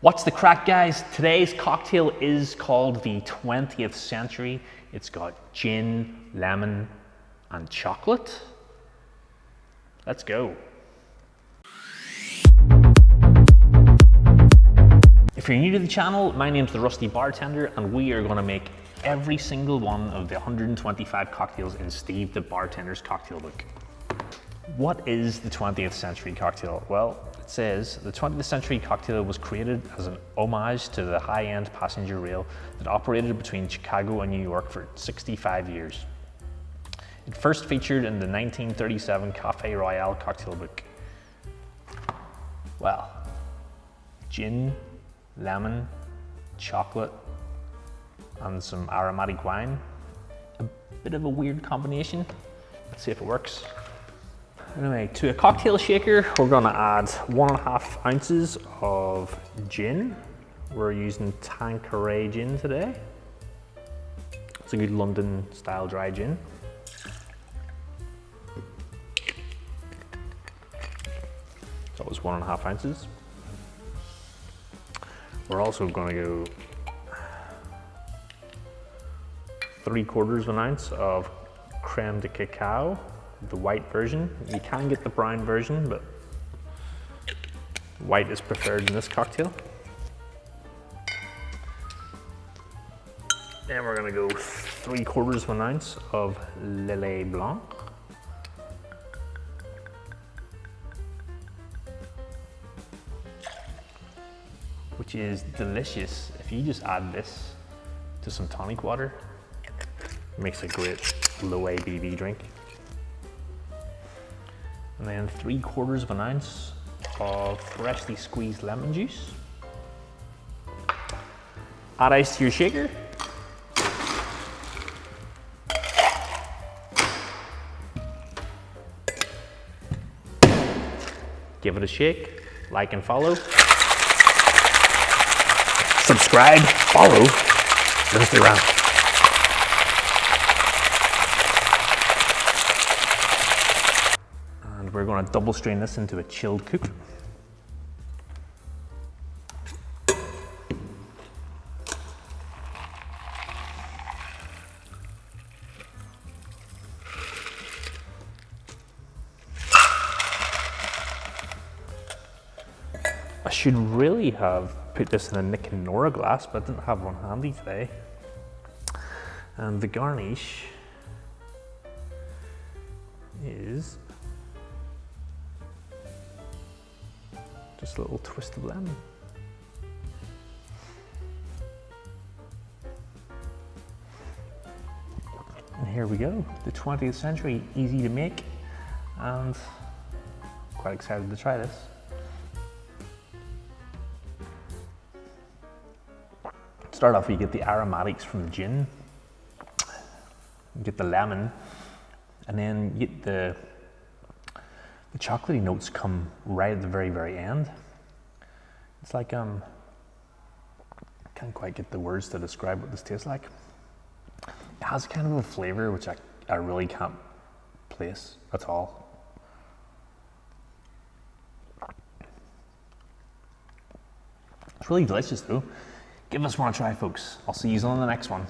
What's the crack, guys? Today's cocktail is called the 20th Century. It's got gin, lemon, and chocolate. Let's go. If you're new to the channel, my name's the Rusty Bartender, and we are going to make every single one of the 125 cocktails in Steve the Bartender's cocktail book. What is the 20th Century cocktail? Well, it says the 20th Century cocktail was created as an homage to the high-end passenger rail that operated between Chicago and New York for 65 years. It first featured in the 1937 Café Royale cocktail book. Well, gin, lemon, chocolate, and some aromatic wine. A bit of a weird combination. Let's see if it works. Anyway, to a cocktail shaker, we're gonna add 1.5 ounces of gin. We're using Tanqueray gin today. It's a good London style dry gin. So it was 1.5 ounces. We're also gonna go 3/4 ounce of creme de cacao, the white version. You can get the brown version, but white is preferred in this cocktail. Then we're gonna go 3/4 ounce of Lillet Blanc. Which is delicious. If you just add this to some tonic water, it makes a great low ABV drink. And then 3/4 ounce of freshly squeezed lemon juice. Add ice to your shaker. Give it a shake, like and follow. Subscribe, follow, don't stay around. And we're going to double strain this into a chilled coupe. I should really have put this in a Nick and Nora glass, but I didn't have one handy today. And the garnish is just a little twist of lemon. And here we go, the 20th Century, easy to make, and quite excited to try this. Start off, you get the aromatics from the gin, you get the lemon, and then you get the chocolatey notes come right at the very, very end. It's like, can't quite get the words to describe what this tastes like. It has kind of a flavor which I really can't place at all. It's really delicious though. Give us one a try, folks. I'll see you on the next one.